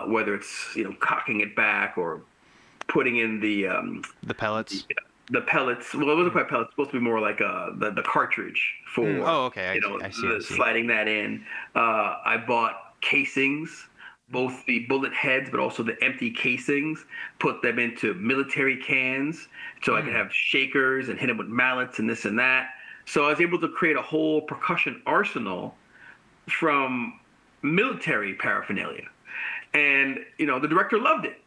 whether it's cocking it back or putting in The the, pellets. the pellets. Well, it wasn't Mm. quite pellets. It's supposed to be more like the cartridge Mm. for Oh, okay. I see. I see. sliding that in. I bought casings, both the bullet heads, but also the empty casings. Put them into military cans so I could Mm. have shakers and hit them with mallets and this and that. So I was able to create a whole percussion arsenal from military paraphernalia, and the director loved it.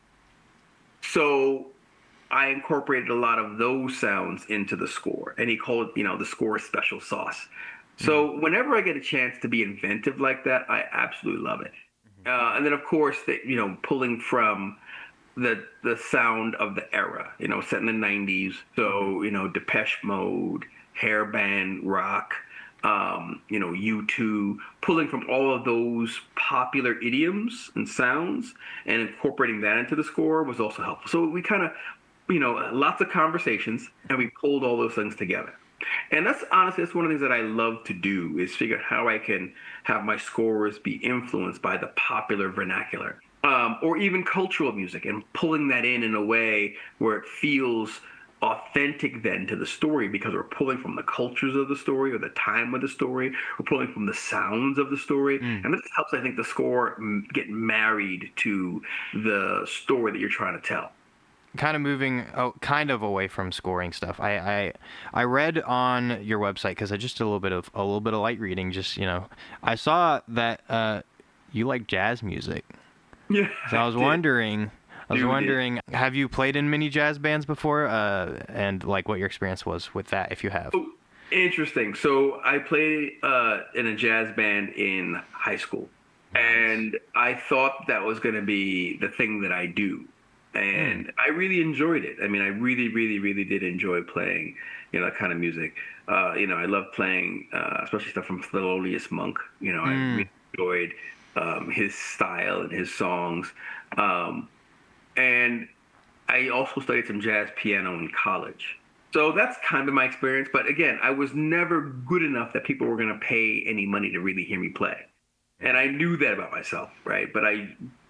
So I incorporated a lot of those sounds into the score, and he called it, the score special sauce. Mm-hmm. So whenever I get a chance to be inventive like that, I absolutely love it. And then of course, pulling from the sound of the era, set in the '90s. So Depeche Mode, hair band rock, U2, pulling from all of those popular idioms and sounds and incorporating that into the score was also helpful. So we kind of, lots of conversations, and we pulled all those things together. And that's honestly, that's one of the things that I love to do is figure out how I can have my scores be influenced by the popular vernacular, or even cultural music, and pulling that in a way where it feels authentic then to the story because we're pulling from the cultures of the story or the time of the story. We're pulling from the sounds of the story, and this helps, I think, the score get married to the story that you're trying to tell. Kind of moving kind of away from scoring stuff. I read on your website because I just did a little bit of light reading. Just I saw that you like jazz music. Yeah. So I was wondering, have you played in many jazz bands before? And like what your experience was with that, if you have. Oh, interesting. So I played in a jazz band in high school, Nice. and I thought that was going to be the thing that I do. And I really enjoyed it. I mean, I really, really, really did enjoy playing, that kind of music. I love playing, especially stuff from Thelonious Monk. I really enjoyed his style and his songs. And I also studied some jazz piano in college. So that's kind of my experience. But again, I was never good enough that people were going to pay any money to really hear me play. And I knew that about myself, right?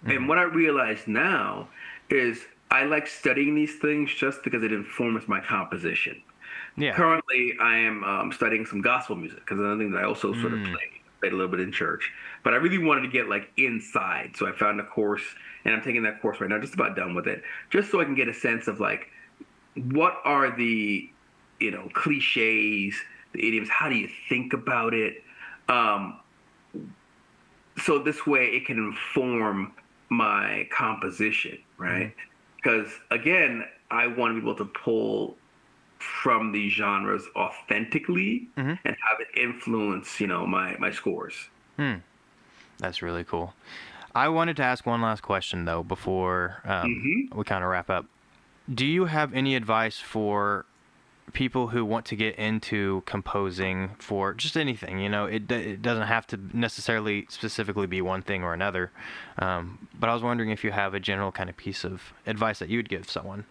And what I realize now is I like studying these things just because it informs my composition. Yeah. Currently, I am studying some gospel music because another thing that I also sort of played a little bit in church. But I really wanted to get like inside, so I found a course, and I'm taking that course right now, just about done with it, just so I can get a sense of like what are the cliches, the idioms, how do you think about it, so this way it can inform my composition, right? Because again, I want to be able to pull from these genres authentically and have it influence, my scores. That's really cool. I wanted to ask one last question though before we kind of wrap up. Do you have any advice for people who want to get into composing for just anything? It doesn't have to necessarily specifically be one thing or another. But I was wondering if you have a general kind of piece of advice that you would give someone.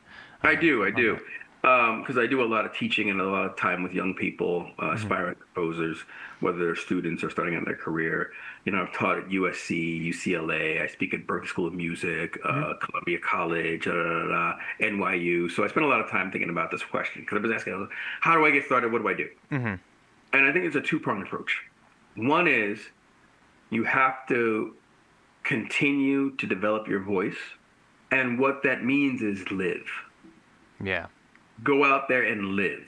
I do. Because I do a lot of teaching and a lot of time with young people, aspiring composers, whether they're students or starting out their career. I've taught at USC, UCLA. I speak at Berklee School of Music, Columbia College, NYU. So I spent a lot of time thinking about this question because I was asking, how do I get started? What do I do? And I think it's a two-pronged approach. One is you have to continue to develop your voice. And what that means is live. Yeah. Go out there and live.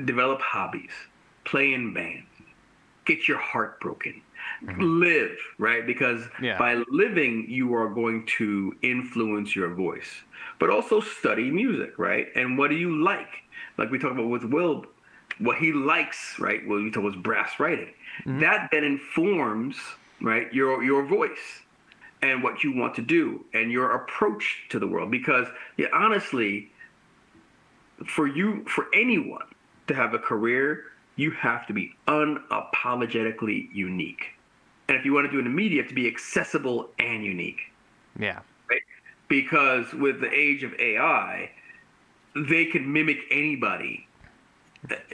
Develop hobbies. Play in bands. Get your heart broken. Live, right? Because by living, you are going to influence your voice. But also study music, right? And what do you like? Like we talked about with Will, what he likes, right? Well, you talk about brass writing. That then informs, right, your voice and what you want to do and your approach to the world. Because honestly, for anyone to have a career, you have to be unapologetically unique. And if you want to do it in the media, you have to be accessible and unique. Yeah. Right? Because with the age of AI, they can mimic anybody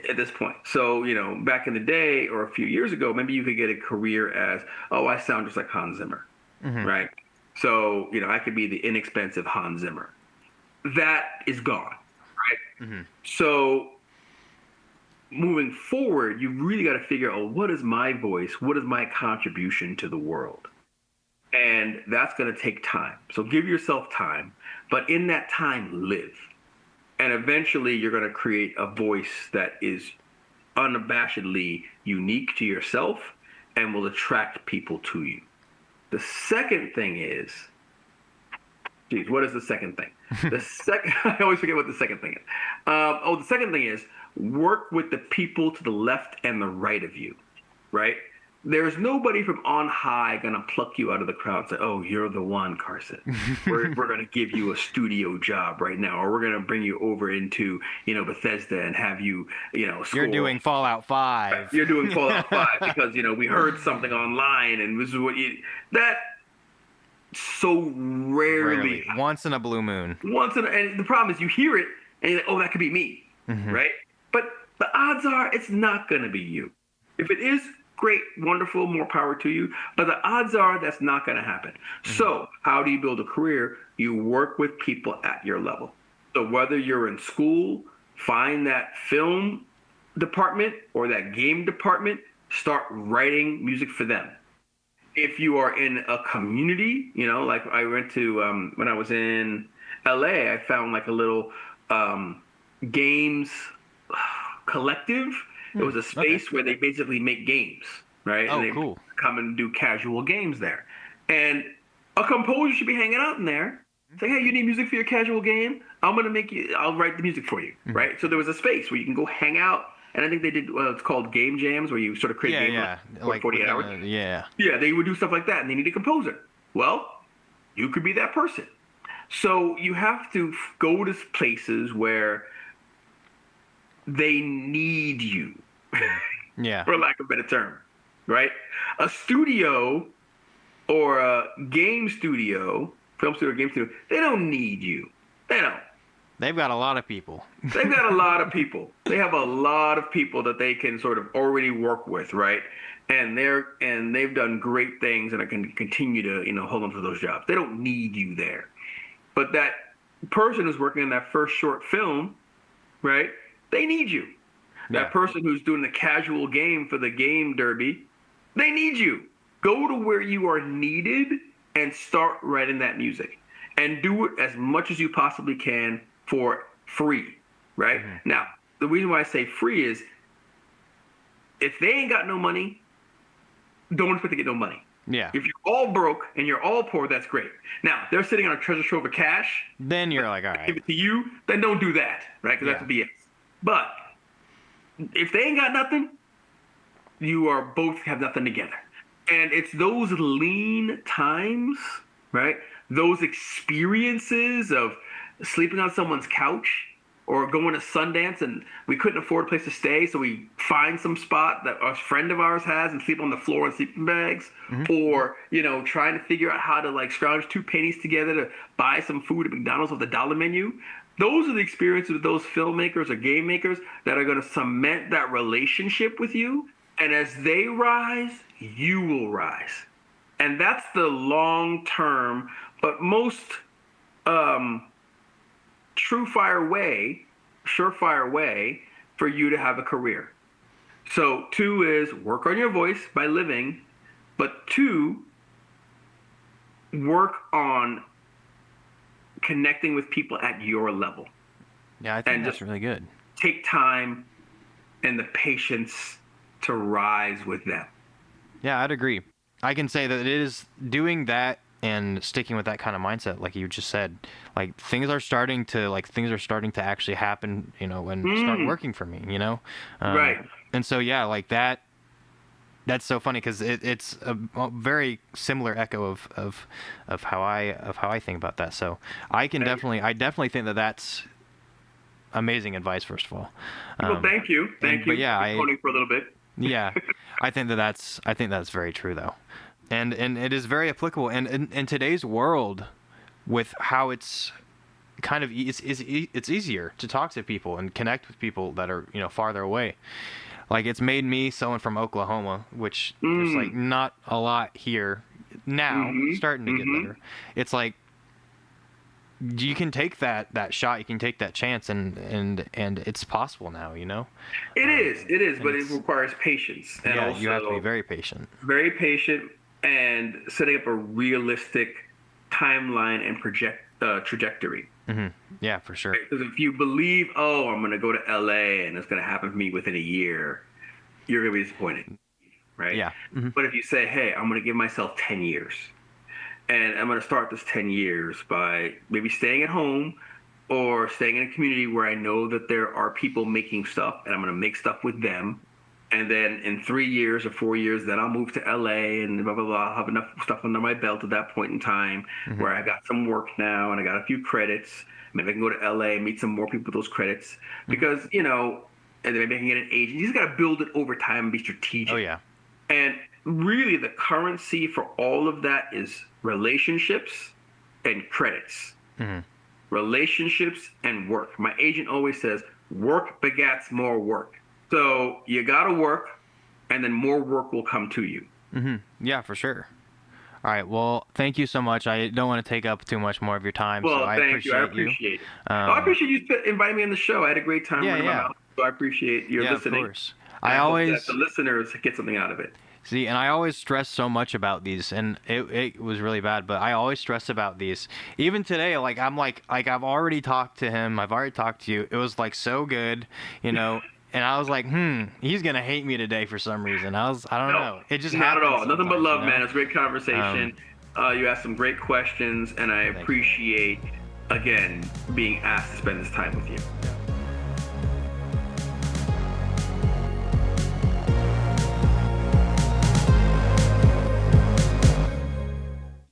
at this point. So, back in the day or a few years ago, maybe you could get a career as, I sound just like Hans Zimmer, right? So, I could be the inexpensive Hans Zimmer. That is gone. Right? So moving forward, you really got to figure out what is my voice? What is my contribution to the world? And that's going to take time. So give yourself time, but in that time, live. And eventually you're going to create a voice that is unabashedly unique to yourself and will attract people to you. The second thing is Geez, what is the second thing? The second, I always forget what the second thing is. The second thing is work with the people to the left and the right of you, right? There's nobody from on high gonna pluck you out of the crowd and say, "Oh, you're the one, Carson. We're gonna give you a studio job right now, or we're gonna bring you over into Bethesda and have you score. You're doing Fallout 5. You're doing Fallout 5 because we heard something online and this is what you that." So rarely. Once in a blue moon. And the problem is you hear it and you're like, oh, that could be me, right? But the odds are it's not going to be you. If it is, great, wonderful, more power to you. But the odds are that's not going to happen. So how do you build a career? You work with people at your level. So whether you're in school, find that film department or that game department, start writing music for them. If you are in a community, like I went to when I was in LA, I found like a little games collective. It was a space where they basically make games, right? Oh, and they cool. come and do casual games there. And a composer should be hanging out in there. Say, hey, you need music for your casual game? I'll write the music for you, right? So there was a space where you can go hang out. And I think they did it's called game jams, where you sort of create games for 48 hours. Yeah, they would do stuff like that, and they need a composer. Well, you could be that person. So you have to go to places where they need you, for lack of a better term, right? A studio or a game studio, film studio, game studio, they don't need you. They don't. They've got a lot of people. They've got a lot of people. They have a lot of people that they can sort of already work with, right? And they've done great things and can continue to, hold on to those jobs. They don't need you there. But that person who's working on that first short film, right? They need you. That person who's doing the casual game for the game derby, they need you. Go to where you are needed and start writing that music. And do it as much as you possibly can for free, right? Now, the reason why I say free is if they ain't got no money, don't expect to get no money. Yeah. If you're all broke and you're all poor, that's great. Now, they're sitting on a treasure trove of cash. Then you're like, all right. Give it to you, then don't do that, right? Because that's BS. But if they ain't got nothing, you are both have nothing together. And it's those lean times, right? Those experiences of sleeping on someone's couch or going to Sundance and we couldn't afford a place to stay, so we find some spot that a friend of ours has and sleep on the floor in sleeping bags, or trying to figure out how to like scrounge 2 pennies together to buy some food at McDonald's with the dollar menu. Those are the experiences with those filmmakers or game makers that are going to cement that relationship with you, and as they rise, you will rise. And that's the long term, but most surefire way for you to have a career. So 2 is work on your voice by living, but 2, work on connecting with people at your level. Yeah, I think that's really good. Take time and the patience to rise with them. Yeah, I'd agree. I can say that it is doing that and sticking with that kind of mindset, like you just said. Like things are starting to actually happen, and start working for me, Right. And so like that. That's so funny because it's a very similar echo of how I think about that. So I definitely think that that's amazing advice. First of all. Well, thank you. But yeah, quoting for a little bit. Yeah, I think that's very true though, and it is very applicable. And in today's world, with how it's kind of it's easier to talk to people and connect with people that are farther away. Like it's made me, someone from Oklahoma, which there's like not a lot here now, starting to get better. It's like you can take that shot, you can take that chance, and it's possible now, It is, but it requires patience. And yeah, also you have to be very patient. Very patient, and setting up a realistic timeline and trajectory. Yeah, for sure. Because if you believe, I'm going to go to LA and it's going to happen for me within a year, you're going to be disappointed, right? Yeah. But if you say, hey, I'm going to give myself 10 years, And I'm going to start this 10 years by maybe staying at home or staying in a community where I know that there are people making stuff, and I'm going to make stuff with them. And then in 3 years or 4 years, then I'll move to LA and blah, blah, blah. I'll have enough stuff under my belt at that point in time where I got some work now and I got a few credits. Maybe I can go to LA and meet some more people with those credits because, you know, and then maybe I can get an agent. You just got to build it over time and be strategic. Oh, yeah. And really, the currency for all of that is relationships and credits. Relationships and work. My agent always says, work begats more work. So you got to work, and then more work will come to you. Yeah, for sure. All right. Well, thank you so much. I don't want to take up too much more of your time. Well, so thank you. I appreciate it. I appreciate you inviting me on the show. I had a great time running my mouth. So I appreciate your listening. Of course. I always hope that the listeners get something out of it. See, and I always stress so much about these, and it was really bad, but I always stress about these. Even today, like I've already talked to him, I've already talked to you. It was like so good, you know. And I was like, he's gonna hate me today for some reason. I don't know. It just not at all. Nothing but love, you know? man. It's a great conversation. You asked some great questions, and I appreciate again being asked to spend this time with you.